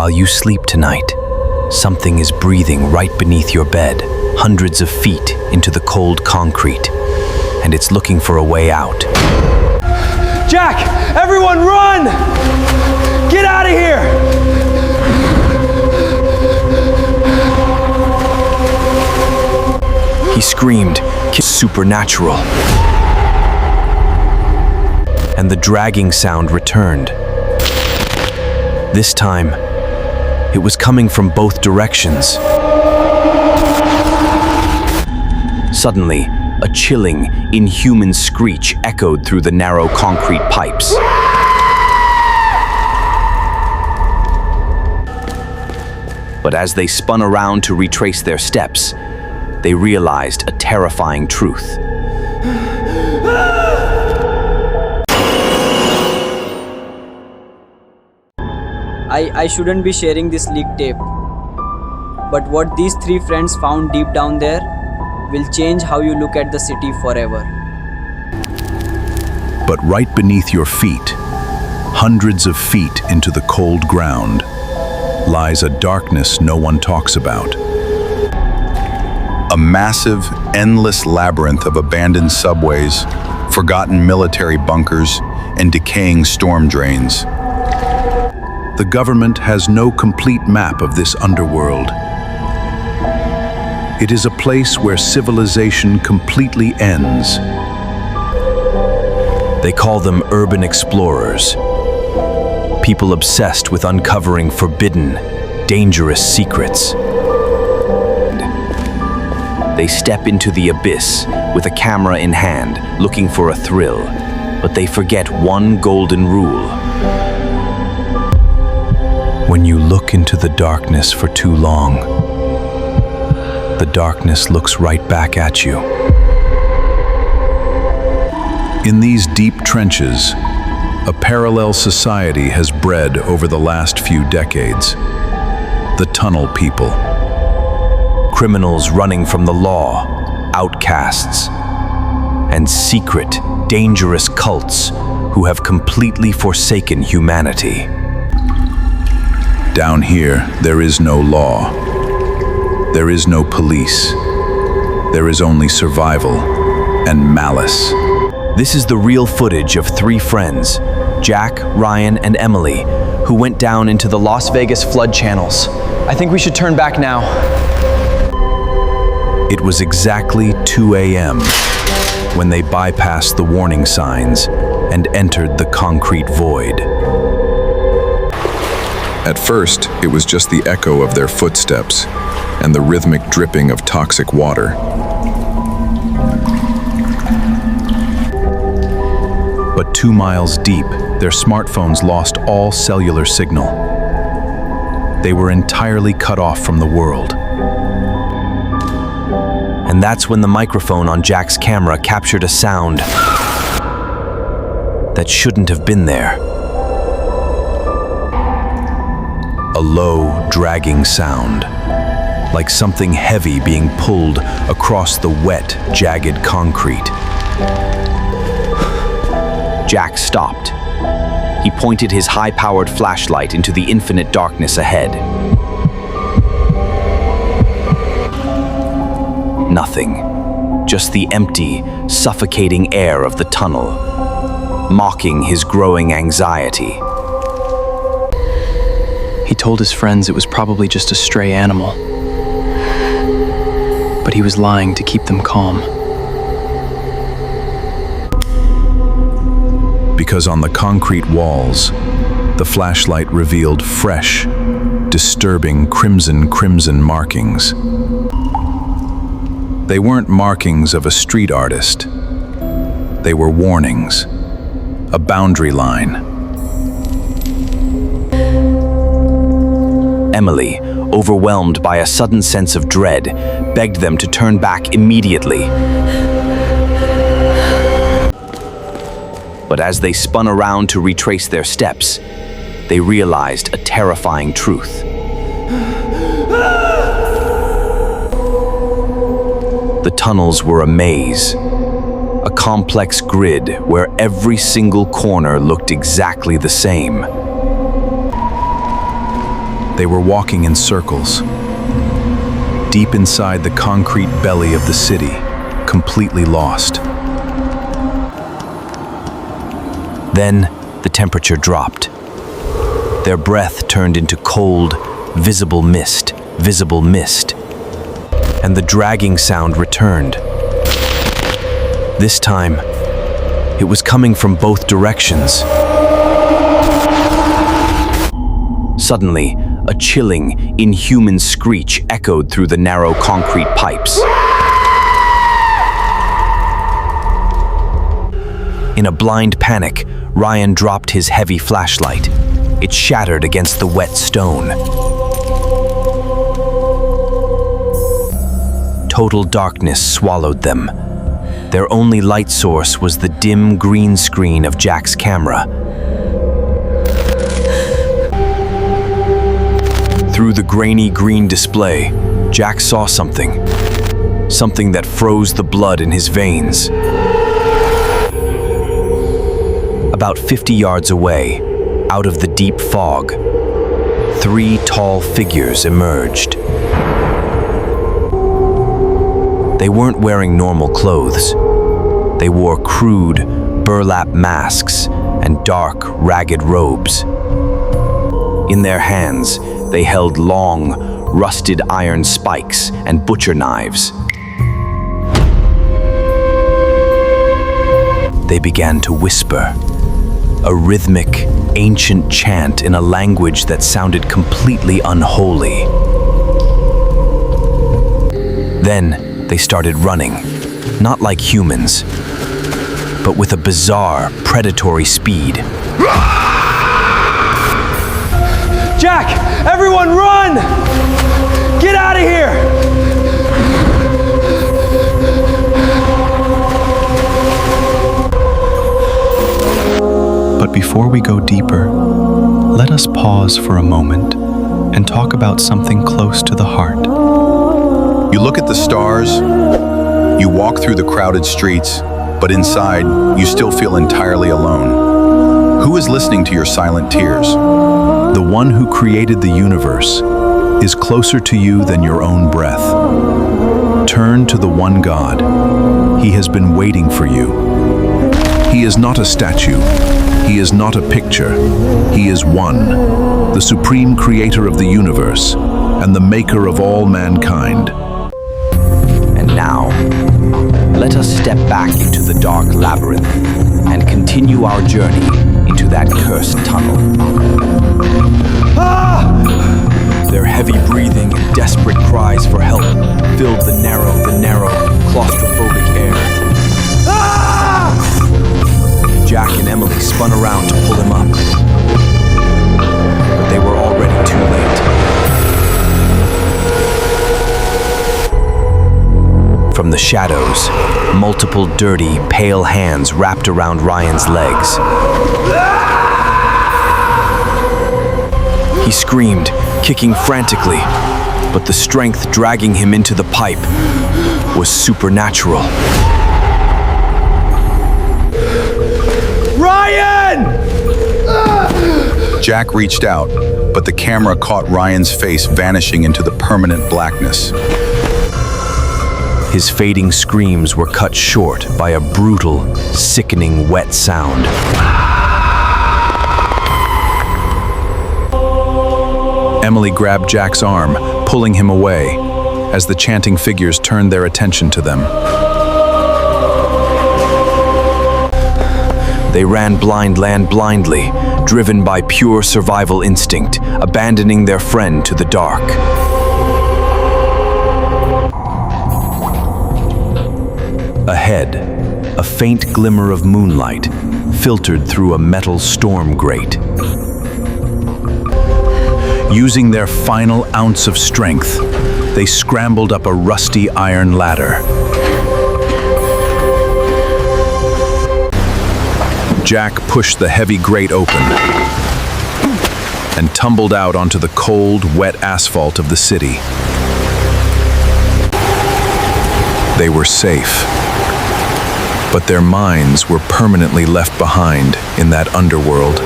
While you sleep tonight, something is breathing right beneath your bed, hundreds of feet into the cold concrete, and it's looking for a way out. Jack! Everyone run! Get out of here! He screamed, supernatural. And the dragging sound returned. This time, it was coming from both directions. Suddenly, a chilling, inhuman screech echoed through the narrow concrete pipes. But as they spun around to retrace their steps, they realized a terrifying truth. I shouldn't be sharing this leaked tape. But what these three friends found deep down there will change how you look at the city forever. But right beneath your feet, hundreds of feet into the cold ground, lies a darkness no one talks about. A massive, endless labyrinth of abandoned subways, forgotten military bunkers, and decaying storm drains. The government has no complete map of this underworld. It is a place where civilization completely ends. They call them urban explorers, people obsessed with uncovering forbidden, dangerous secrets. They step into the abyss with a camera in hand, looking for a thrill, but they forget one golden rule. When you look into the darkness for too long, the darkness looks right back at you. In these deep trenches, a parallel society has bred over the last few decades. The Tunnel People. Criminals running from the law, outcasts, and secret, dangerous cults who have completely forsaken humanity. Down here, there is no law. There is no police. There is only survival and malice. This is the real footage of three friends, Jack, Ryan, and Emily, who went down into the Las Vegas flood channels. I think we should turn back now. It was exactly 2 a.m. when they bypassed the warning signs and entered the concrete void. At first, it was just the echo of their footsteps and the rhythmic dripping of toxic water. But 2 miles deep, their smartphones lost all cellular signal. They were entirely cut off from the world. And that's when the microphone on Jack's camera captured a sound that shouldn't have been there. A low, dragging sound, like something heavy being pulled across the wet, jagged concrete. Jack stopped. He pointed his high-powered flashlight into the infinite darkness ahead. Nothing. Just the empty, suffocating air of the tunnel, mocking his growing anxiety. He told his friends it was probably just a stray animal. But he was lying to keep them calm. Because on the concrete walls, the flashlight revealed fresh, disturbing crimson markings. They weren't markings of a street artist. They were warnings, a boundary line. Emily, overwhelmed by a sudden sense of dread, begged them to turn back immediately. But as they spun around to retrace their steps, they realized a terrifying truth. The tunnels were a maze, a complex grid where every single corner looked exactly the same. They were walking in circles, deep inside the concrete belly of the city, completely lost. Then the temperature dropped. Their breath turned into cold, visible mist, and the dragging sound returned. This time, it was coming from both directions. Suddenly, a chilling, inhuman screech echoed through the narrow concrete pipes. In a blind panic, Ryan dropped his heavy flashlight. It shattered against the wet stone. Total darkness swallowed them. Their only light source was the dim green screen of Jack's camera. Through the grainy green display, Jack saw something that froze the blood in his veins. About 50 yards away, out of the deep fog, 3 tall figures emerged. They weren't wearing normal clothes. They wore crude, burlap masks and dark, ragged robes. In their hands, they held long, rusted iron spikes and butcher knives. They began to whisper, a rhythmic, ancient chant in a language that sounded completely unholy. Then they started running, not like humans, but with a bizarre, predatory speed. Jack! Everyone run! Get out of here! But before we go deeper, let us pause for a moment and talk about something close to the heart. You look at the stars, you walk through the crowded streets, but inside, you still feel entirely alone. Who is listening to your silent tears? The one who created the universe is closer to you than your own breath. Turn to the one God. He has been waiting for you. He is not a statue. He is not a picture. He is one, the supreme creator of the universe and the maker of all mankind. And now, let us step back into the dark labyrinth and continue our journey into that cursed tunnel. Their heavy breathing and desperate cries for help filled the narrow, claustrophobic air. Jack and Emily spun around to pull him up, but they were already too late. From the shadows, multiple dirty, pale hands wrapped around Ryan's legs. He screamed, kicking frantically, but the strength dragging him into the pipe was supernatural. Ryan! Jack reached out, but the camera caught Ryan's face vanishing into the permanent blackness. His fading screams were cut short by a brutal, sickening, wet sound. Emily grabbed Jack's arm, pulling him away, as the chanting figures turned their attention to them. They ran blindly, driven by pure survival instinct, abandoning their friend to the dark. Ahead, a faint glimmer of moonlight filtered through a metal storm grate. Using their final ounce of strength, they scrambled up a rusty iron ladder. Jack pushed the heavy grate open and tumbled out onto the cold, wet asphalt of the city. They were safe, but their minds were permanently left behind in that underworld.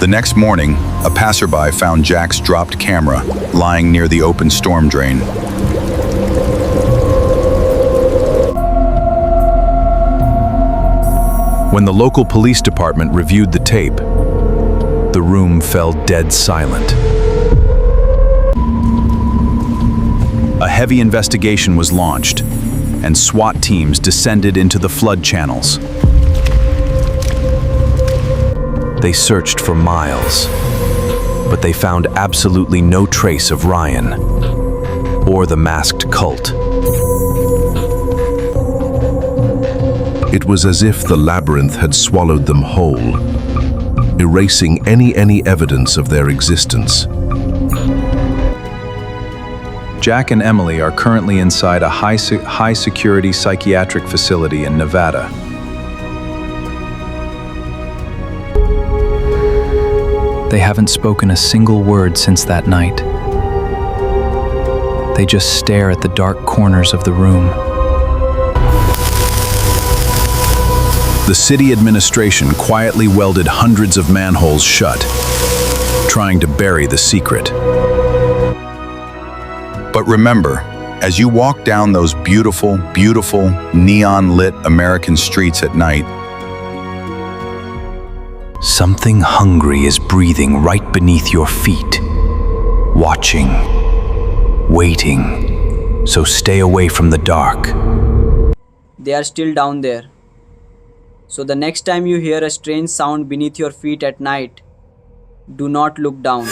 The next morning, a passerby found Jack's dropped camera lying near the open storm drain. When the local police department reviewed the tape, the room fell dead silent. A heavy investigation was launched, and SWAT teams descended into the flood channels. They searched for miles, but they found absolutely no trace of Ryan or the masked cult. It was as if the labyrinth had swallowed them whole, erasing any evidence of their existence. Jack and Emily are currently inside a high-security psychiatric facility in Nevada. They haven't spoken a single word since that night. They just stare at the dark corners of the room. The city administration quietly welded hundreds of manholes shut, trying to bury the secret. But remember, as you walk down those beautiful, neon-lit American streets at night, Something hungry is breathing right beneath your feet, watching, waiting, so stay away from the dark. They are still down there. So the next time you hear a strange sound beneath your feet at night, do not look down.